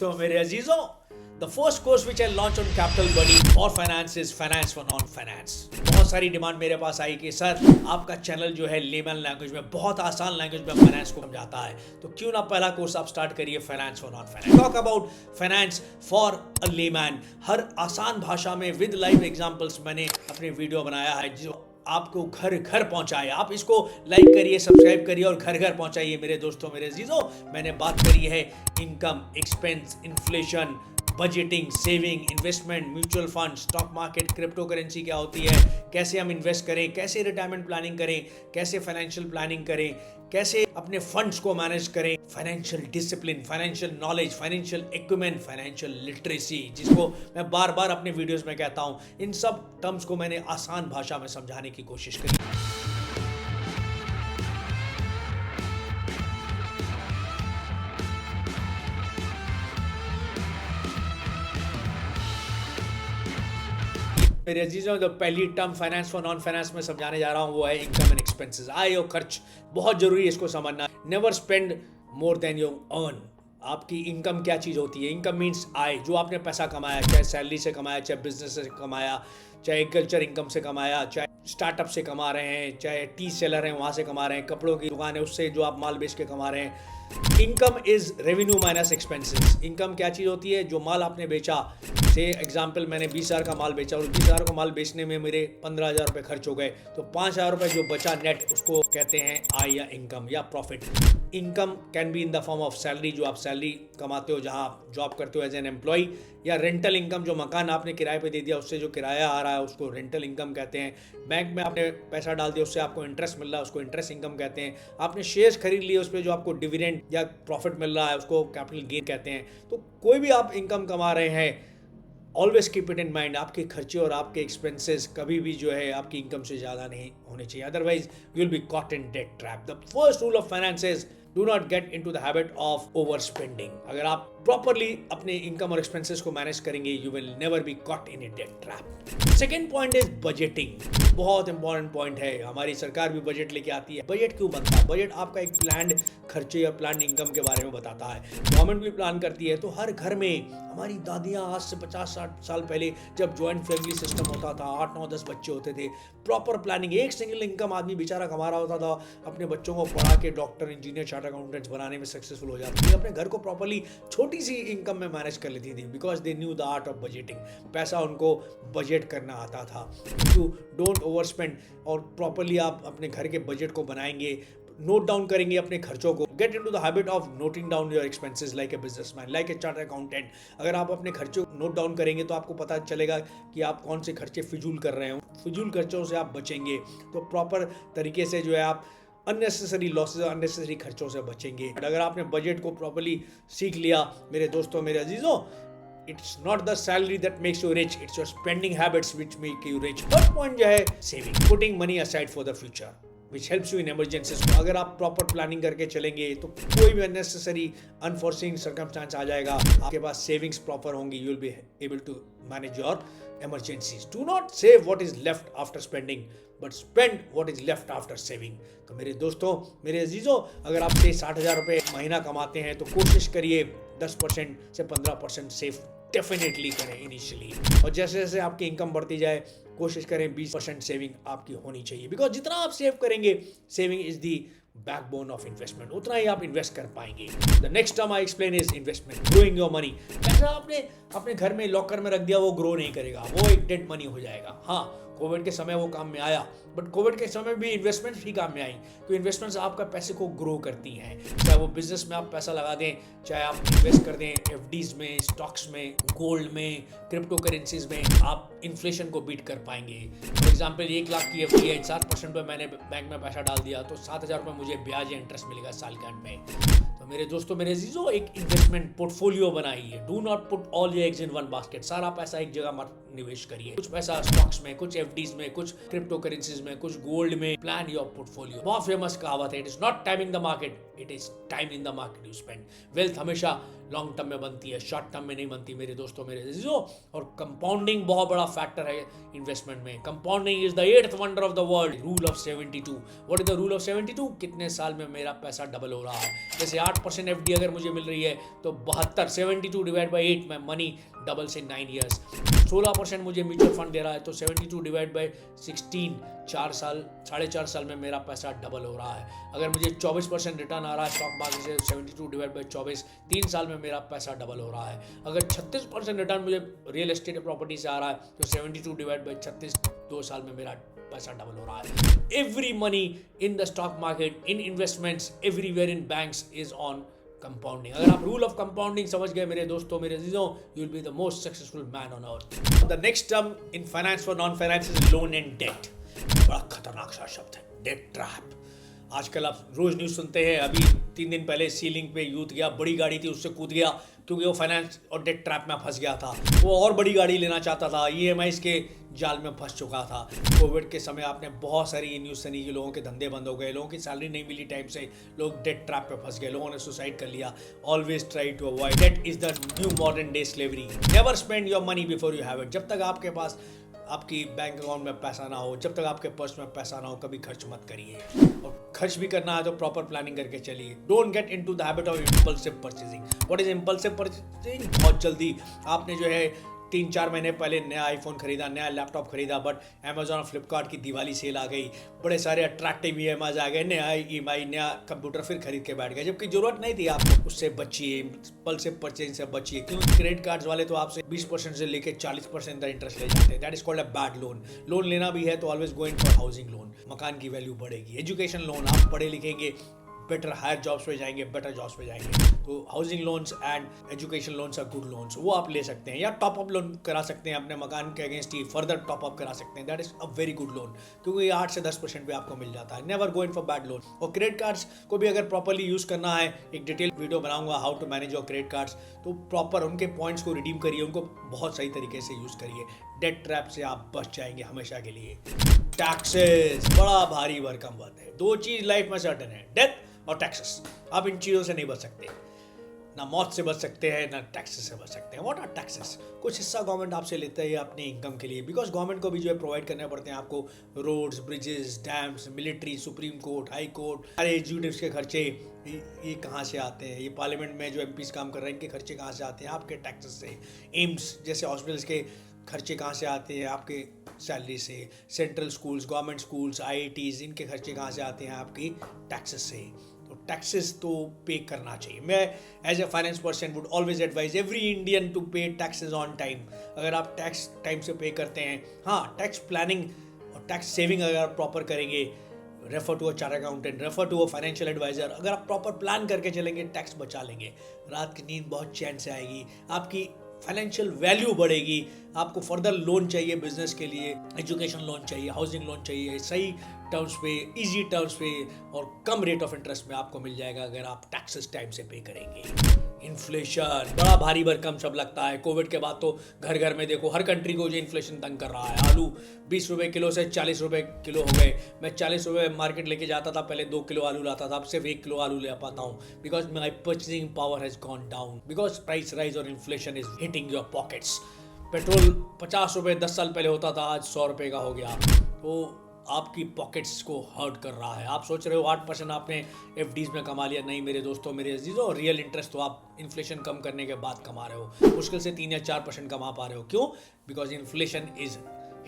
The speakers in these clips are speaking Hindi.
दोस्तों मेरे अजीजों, the first course which I launch on Capital Buddy और finance is finance for non finance. बहुत सारी डिमांड मेरे पास आई कि सर आपका चैनल जो है लेमन लैंग्वेज में, बहुत आसान लैंग्वेज में फाइनेंस को समझाता है, तो क्यों ना पहला कोर्स आप स्टार्ट करिए finance for non finance. Talk about finance for a layman, हर आसान भाषा में विद लाइव एग्जांपल्स मैंने अपने वीडियो बनाया है जो आपको घर घर पहुंचाए। आप इसको लाइक करिए, सब्सक्राइब करिए और घर घर पहुंचाइए मेरे दोस्तों मेरे अजीजों। मैंने बात करी है income, expense, inflation, budgeting, saving, investment, mutual fund, stock market, crypto currency क्या होती है, कैसे हम इन्वेस्ट करें, कैसे रिटायरमेंट प्लानिंग करें, कैसे फाइनेंशियल प्लानिंग करें, कैसे अपने फंड्स को मैनेज करें, financial discipline, financial knowledge, financial equipment, financial literacy, जिसको मैं बार बार अपने वीडियोस में कहता हूं। इन सब टर्म्स को मैंने आसान भाषा में समझाने की कोशिश करी। मेरे अजीजों, जो पहली term finance for non finance में समझाने जा रहा हूं वो है इनकम एंड एक्सपेंसेस। आय और खर्च, बहुत जरूरी है इसको समझना। Never spend more than your earn. आपकी इनकम क्या चीज़ होती है? इनकम मीन्स आय, जो आपने पैसा कमाया, चाहे सैलरी से कमाया, चाहे बिजनेस से कमाया, चाहे एग्रीकल्चर इनकम से कमाया, चाहे स्टार्टअप से कमा रहे हैं, चाहे टी सेलर हैं वहाँ से कमा रहे हैं, कपड़ों की दुकान है उससे जो आप माल बेच के कमा रहे हैं। Income is revenue minus expenses. Income क्या चीज़ होती है? जो माल आपने बेचा, से एग्जाम्पल मैंने 20,000 का माल बेचा और 20,000 का माल बेचने में मेरे 15,000 रुपये खर्च हो गए, तो 5,000 रुपये जो बचा नेट, उसको कहते हैं आय या इनकम या profit. Income can be in the form of salary, जो आप सैलरी कमाते हो जहाँ आप जॉब करते हो एज एन एम्प्लॉय, या रेंटल इनकम, जो मकान आपने किराए पे दे दिया उससे जो किराया आ रहा है उसको रेंटल इनकम कहते हैं। बैंक में आपने पैसा डाल दिया उससे आपको इंटरेस्ट मिल रहा है उसको इंटरेस्ट इनकम कहते हैं। आपने शेयर्स खरीद लिए उस पर जो आपको डिविडेंड या प्रॉफिट मिल रहा है उसको कैपिटल गेन कहते हैं। तो कोई भी आप इनकम कमा रहे हैं, always keep it in mind, आपके खर्चे और आपके एक्सपेंसेस कभी भी जो है आपकी इनकम से ज़्यादा नहीं होने चाहिए, otherwise you will be caught in debt trap. The first rule of finance is do not get into the habit of over spending. अगर आप प्रॉपरली अपने इनकम और एक्सपेंसेस को मैनेज करेंगे, you will never be caught in A debt trap. Second point is budgeting. बहुत इंपॉर्टेंट पॉइंट है। हमारी सरकार भी बजट लेके आती है। बजट क्यों बनता है? बजट आपका एक प्लान्ड खर्चे या प्लान्ड इनकम के बारे में बताता है। गवर्नमेंट भी प्लान करती है। तो हर घर में, हमारी दादियाँ आज से 50-60 साल पहले जब ज्वाइंट फैमिली सिस्टम होता था, 8-9-10 बच्चे होते थे, प्रॉपर प्लानिंग, एक सिंगल इनकम आदमी बेचारा कमा रहा होता था, अपने बच्चों को पढ़ा के डॉक्टर, इंजीनियर, चार्टर्ड अकाउंटेंट्स बनाने में सक्सेसफुल हो जाती थी, अपने घर को प्रॉपरली छोटी सी इनकम में मैनेज कर लेती थी, because they knew the art of budgeting. पैसा उनको बजट करना आता था। यू डोंट ओवर स्पेंड, और प्रॉपरली आप अपने घर के बजट को बनाएंगे, नोट डाउन करेंगे अपने खर्चों को। Get into the habit of noting down your expenses like a businessman, like a chartered accountant. अगर आप अपने खर्चों को नोट डाउन करेंगे तो आपको पता चलेगा कि आप कौन से खर्चे फिजूल कर रहे हो। फिजूल खर्चों से आप बचेंगे तो प्रॉपर तरीके से जो है आप अननेसेसरी लॉसेज, अननेसेसरी खर्चों से बचेंगे। अगर आपने बजट को प्रॉपरली सीख लिया मेरे दोस्तों मेरे अजीजों, it's not the salary that makes you rich, it's your spending habits which make you rich. Third point जो है saving, putting money aside for the future which helps you in emergencies. अगर आप प्रॉपर प्लानिंग करके चलेंगे तो कोई भी अननेसेसरी अनफोर्सिंग सर्कमस्टांस आ जाएगा, आपके पास सेविंग्स प्रॉपर होंगी, you will be able to manage your emergencies. Do not save what is left after spending, but spend what is left after saving. तो मेरे दोस्तों मेरे अजीजों, अगर आप 60,000 रुपये महीना कमाते हैं तो कोशिश करिए 10% से 15% सेव डेफिनेटली करें इनिशियली, और जैसे जैसे आपकी इनकम बढ़ती जाए कोशिश करें 20% सेविंग आपकी होनी चाहिए, बिकॉज जितना आप सेव करेंगे, saving is the backbone of investment, उतना ही आप इन्वेस्ट कर पाएंगे। The next term I explain is investment, growing your money. पैसा आपने अपने घर में लॉकर में रख दिया, वो ग्रो नहीं करेगा, वो एक डेड मनी हो जाएगा। हाँ, कोविड के समय वो काम में आया, बट कोविड के समय भी इन्वेस्टमेंट्स ही काम में आई, तो इन्वेस्टमेंट्स आपका पैसे को ग्रो करती हैं। चाहे वो बिजनेस में आप पैसा लगा दें, चाहे आप इन्वेस्ट कर दें एफडीज में, स्टॉक्स में, गोल्ड में, क्रिप्टो करेंसीज में, आप इन्फ्लेशन को बीट कर पाएंगे। फॉर एग्जाम्पल 1 लाख की एफडी है, 7% पर मैंने बैंक में पैसा डाल दिया तो 7,000 रुपये मुझे ब्याज या इंटरेस्ट मिलेगा साल के अंत में। तो मेरे दोस्तों मेरे अजीजों, एक इन्वेस्टमेंट पोर्टफोलियो बनाइए। Do not put all your eggs in one basket. सारा पैसा एक जगह मत निवेश करिए। कुछ पैसा स्टॉक्स में, कुछ एफडीज में, कुछ क्रिप्टो करेंसीज में, कुछ गोल्ड में। Plan your portfolio. बहुत फेमस कहावत है, it is not time in the market, it is time in the market you spend. Wealth हमेशा लॉन्ग टर्म में बनती है, शॉर्ट टर्म में नहीं बनती मेरे दोस्तों, मेरे अजीजों। और कंपाउंडिंग बहुत बड़ा फैक्टर है इन्वेस्टमेंट में। Compounding is the 8th wonder of the world. Rule of 72। What is the rule of 72? कितने साल में मेरा पैसा डबल हो रहा है। जैसे 8% एफडी अगर मुझे मिल रही है तो 72, 72 डिवाइड बाई 8 में मनी डबल से 9 ईयर्स। 16% मुझे म्यूचुअल फंड दे रहा है तो 72 डिवाइड बाई 16, 4 साल, 4.5 साल में मेरा पैसा डबल हो रहा है। अगर मुझे 24% रिटर्न आ रहा है स्टॉक मार्केट से, 72 डिवाइड बाई 24, 3 साल में मेरा पैसा डबल हो रहा है। अगर 36% रिटर्न मुझे रियल एस्टेट प्रॉपर्टी से आ रहा है तो 72 डिवाइड बाई 36, 2 साल में मेरा पैसा डबल हो रहा है। Every money in the stock market, in investments, everywhere in banks is on compounding. अगर आप रूल ऑफ कंपाउंडिंग समझ गए मेरे दोस्तों, मेरे अजीजों, you will be the most successful man on earth. The next term in finance for non finance is loan and debt. बड़ा खतरनाक सा शब्द है, डेट ट्रैप। आजकल आप रोज न्यूज सुनते हैं। अभी 3 दिन पहले सीलिंग पे यूथ गया, बड़ी गाड़ी थी उससे कूद गया क्योंकि वो फाइनेंस और डेट ट्रैप में फंस गया था। वो और बड़ी गाड़ी लेना चाहता था, ईएमआईज के जाल में फंस चुका था। कोविड के समय आपने बहुत सारी न्यूज़ सुनी कि लोगों के धंधे बंद हो गए, लोगों की सैलरी नहीं मिली टाइम से, लोग डेट ट्रैप पे फंस गए, लोगों ने सुसाइड कर लिया। Always try to avoid debt is the new modern day slavery. Never spend your money before you have it. जब तक आपके पास आपकी बैंक अकाउंट में पैसा ना हो, जब तक आपके पर्स में पैसा ना हो, कभी खर्च मत करिए। और खर्च भी करना है तो प्रॉपर प्लानिंग करके चलिए। Don't get into the habit of impulsive purchasing. What is impulsive purchasing? बहुत जल्दी आपने जो है 3-4 महीने पहले नया आईफोन खरीदा, नया लैपटॉप खरीदा, बट अमेजॉन और फ्लिपकार्ट की दिवाली सेल आ गई, बड़े सारे अट्रैक्टिव ईएमआई आ गए, नया ईएमआई, नया कंप्यूटर फिर खरीद के बैठ गए, जबकि जरूरत नहीं थी आपको। उससे बचिए, इम्पल्सिव परचेजिंग से बचिए। क्योंकि क्रेडिट कार्ड्स वाले तो आपसे 20% से लेकर 40% का इंटरेस्ट ले जाते हैं। That is called a bad loan. Loan लेना भी है तो always going for housing loan. मकान की वैल्यू बढ़ेगी। एजुकेशन लोन, आप पढ़े लिखेंगे, बेटर हायर जॉब्स पे जाएंगे, बेटर जॉब्स पे जाएंगे, तो housing loans and education loans are good loans, वो आप ले सकते हैं। या टॉप अप लोन करा सकते हैं अपने मकान के अगेंस्ट ही, फर्दर टॉप अप करा सकते हैं। That is a very good loan, क्योंकि 8 से 10% पे आपको मिल जाता है। Never go in for bad loan. और क्रेडिट कार्ड्स को भी अगर प्रॉपरली यूज करना है, एक डिटेल वीडियो बनाऊंगा how to manage your credit cards, तो प्रॉपर उनके पॉइंट्स को रिडीम करिए, उनको बहुत सही तरीके से यूज करिए। डेट ट्रैप से आप बच जाएंगे हमेशा के लिए। टैक्सेस बड़ा भारी भरकम बात है। 2 चीज लाइफ में सर्टन है, डेथ और टैक्सेस। आप इन चीज़ों से नहीं बच सकते, ना मौत से बच सकते हैं, ना टैक्सेस से बच सकते हैं। What are taxes? कुछ हिस्सा गवर्नमेंट आपसे लेता है अपनी इनकम के लिए, बिकॉज गवर्नमेंट को भी जो है प्रोवाइड करने पड़ते हैं आपको roads, bridges, dams, military, supreme court, high court, सारे एग्जीक्यूटिव्स के खर्चे ये कहाँ से आते हैं? ये पार्लियामेंट में जो एमपीज काम कर रहे हैं, इनके खर्चे कहाँ से आते हैं? आपके टैक्सेस से। एम्स जैसे हॉस्पिटल्स के खर्चे कहाँ से आते हैं? आपके सैलरी से। Central schools, government schools, IITs, इनके खर्चे कहाँ से आते हैं? आपकी टैक्सेस से। तो टैक्सेस तो पे करना चाहिए। मैं as a finance person would always advise every Indian to pay taxes on time. अगर आप टैक्स टाइम से पे करते हैं, हाँ, टैक्स प्लानिंग और टैक्स सेविंग अगर आप प्रॉपर करेंगे, refer to a chartered accountant, refer to a financial advisor. अगर आप प्रॉपर प्लान करके चलेंगे, टैक्स बचा लेंगे, रात की नींद बहुत चैन से आएगी, आपकी फाइनेंशियल वैल्यू बढ़ेगी। आपको फर्दर लोन चाहिए बिजनेस के लिए, एजुकेशन लोन चाहिए, हाउसिंग लोन चाहिए, सही टर्म्स पे, इजी टर्म्स पे और कम रेट ऑफ इंटरेस्ट में आपको मिल जाएगा अगर आप टैक्सेस टाइम से पे करेंगे। इन्फ्लेशन बड़ा भारी भरकम सब लगता है। कोविड के बाद तो घर घर में देखो, हर कंट्री को जो इन्फ्लेशन तंग कर रहा है। आलू 20 रुपए किलो से 40 रुपए किलो हो गए। मैं 40 रुपए मार्केट लेके जाता था पहले, 2 किलो आलू लाता था, अब सिर्फ 1 किलो आलू ले पाता हूँ, because my purchasing power has gone down, because price rise और inflation is hitting your pockets. Petrol 50 रुपए 10 साल पहले होता था, आज 100 रुपए का हो गया, तो आपकी पॉकेट्स को हर्ट कर रहा है। आप सोच रहे हो 8% आपने एफडीज में कमा लिया, नहीं मेरे दोस्तों, मेरे अजीजों, रियल इंटरेस्ट तो आप इन्फ्लेशन कम करने के बाद कमा रहे हो। मुश्किल से 3 या 4% कमा पा रहे हो। क्यों? Because inflation is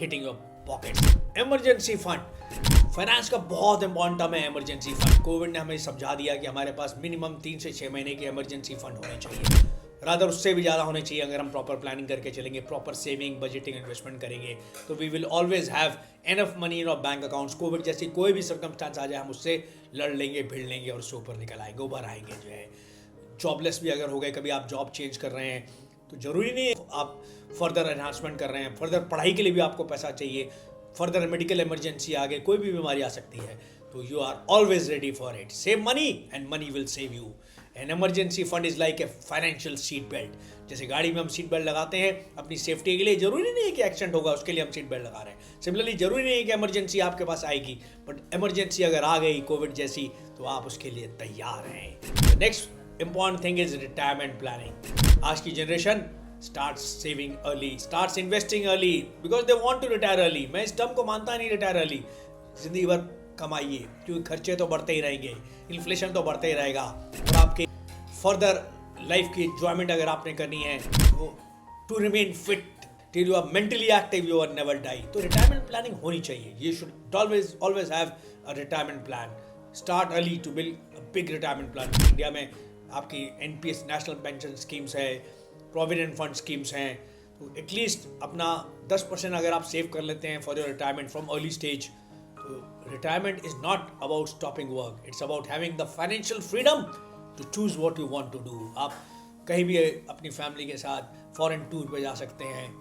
hitting your pockets. Emergency fund, finance का बहुत इंपॉर्टेंट टर्म है इमरजेंसी फंड। कोविड ने हमें समझा दिया कि हमारे पास मिनिमम 3 से 6 महीने के इमरजेंसी फंड होने चाहिए, रादर उससे भी ज़्यादा होने चाहिए। अगर हम प्रॉपर प्लानिंग करके चलेंगे, प्रॉपर सेविंग, बजटिंग, इन्वेस्टमेंट करेंगे, तो we will always have enough money in our bank accounts. Covid जैसी कोई भी सर्कमस्टांस आ जाए, हम उससे लड़ लेंगे, भिड़ लेंगे और उससे ऊपर निकल आएंगे, उभर आएंगे। जो है जॉबलेस भी अगर हो गए, कभी आप जॉब चेंज कर रहे हैं, तो ज़रूरी नहीं है आप फर्दर एनहांसमेंट कर रहे हैं, फर्दर पढ़ाई के लिए भी आपको पैसा चाहिए, फर्दर मेडिकल इमरजेंसी आ गई, कोई भी बीमारी आ सकती है, तो you are always ready for it. Save money and money will save you. An emergency fund is like a financial seat belt. जैसे गाड़ी में हम सीट बेल्ट लगाते हैं अपनी सेफ्टी के लिए, जरूरी नहीं है कि एक्सीडेंट होगा उसके लिए हम सीट बेल्ट लगा रहे हैं। सिमिलरली जरूरी नहीं है कि इमरजेंसी आपके पास आएगी, बट इमरजेंसी अगर आ गई कोविड जैसी तो आप उसके लिए तैयार हैं। Next important thing is retirement planning. आज की generation starts saving early, starts investing early because they want to retire early। मैं इस टर्म को मानता नहीं रिटायर अर्ली। जिंदगी भर कमाइए क्योंकि खर्चे तो बढ़ते ही रहेंगे, इन्फ्लेशन तो बढ़ते ही रहेगा, और आपके फर्दर लाइफ की एंजॉयमेंट अगर आपने करनी है तो to remain fit till you are mentally active you are never die, तो रिटायरमेंट प्लानिंग होनी चाहिए। You should always have a retirement plan. Start early to build a big retirement plan. India में आपकी एनपीएस नेशनल पेंशन स्कीम्स है, प्रोविडेंट फंड स्कीम्स हैं, तो एटलीस्ट अपना 10% अगर आप सेव कर लेते हैं for your retirement from early stage, तो retirement is not about stopping work, it's about having the financial freedom to choose what you want to do. आप कहीं भी अपनी फैमिली के साथ फॉरेन टूर पे जा सकते हैं।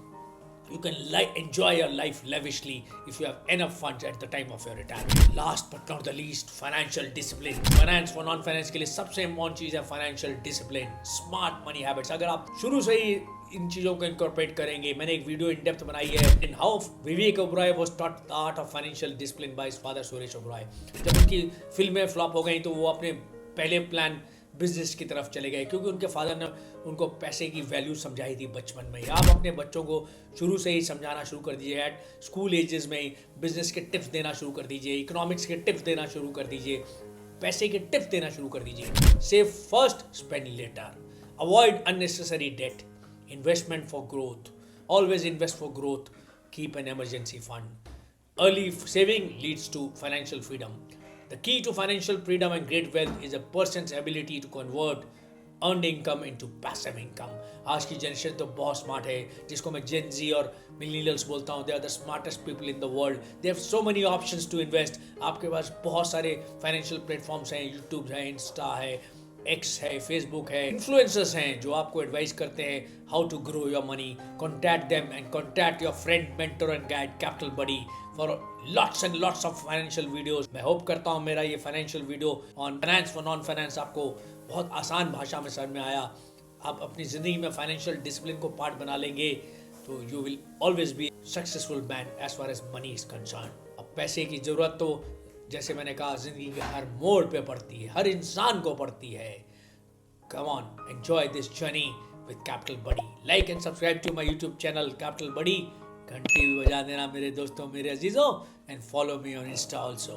You can enjoy your life lavishly if you have enough funds at the time of your retirement. Last but not the least, financial discipline. Finance for non-finance के लिए सबसे important चीज़ है financial discipline, smart money habits। अगर आप शुरू से ही इन चीज़ों को incorporate करेंगे, मैंने एक वीडियो in depth बनाई है in how Vivek Oberoi was taught the art of financial discipline by his father Suresh Oberoi। जब उनकी फिल्में फ्लॉप हो गई तो वो अपने पहले प्लान बिजनेस की तरफ चले गए क्योंकि उनके फादर ने उनको पैसे की वैल्यू समझाई थी बचपन में ही। आप अपने बच्चों को शुरू से ही समझाना शुरू कर दीजिए, एट स्कूल एजेस में ही बिजनेस के टिप्स देना शुरू कर दीजिए, इकोनॉमिक्स के टिप्स देना शुरू कर दीजिए, पैसे के टिप्स देना शुरू कर दीजिए। Save first, spend later, avoid unnecessary debt, investment for growth, always invest for growth, keep an emergency fund. Early saving leads to financial freedom. The key to financial freedom and great wealth is a person's ability to convert earned income into passive income। आज की जनरेशन तो बहुत स्मार्ट है, जिसको मैं जेन जी और मिलेनियल्स बोलता हूँ। They are the smartest people in the world. They have so many options to invest. आपके पास बहुत सारे फाइनेंशियल प्लेटफॉर्म्स हैं, यूट्यूब है, इंस्टा है, एक्स है, फेसबुक है, इन्फ्लुएंसर्स हैं जो आपको एडवाइस करते हैं how to grow your money. Contact them and contact your friend, mentor and guide capital buddy for lots and lots of financial videos. मैं होप करता हूँ मेरा ये financial video on finance for non finance आपको बहुत आसान भाषा में समझ में आया। आप अपनी ज़िंदगी में फाइनेंशियल डिसिप्लिन को पार्ट बना लेंगे तो you will always be successful man as far as money is concern. अब पैसे की ज़रूरत तो जैसे मैंने कहा ज़िंदगी के हर मोड़ पे पड़ती है, हर इंसान को पड़ती है। Come on, enjoy this journey with Capital Buddy. Like and subscribe to my YouTube channel Capital Buddy. घंटी भी बजा देना मेरे दोस्तों, मेरे अजीजों, and follow me on Insta also.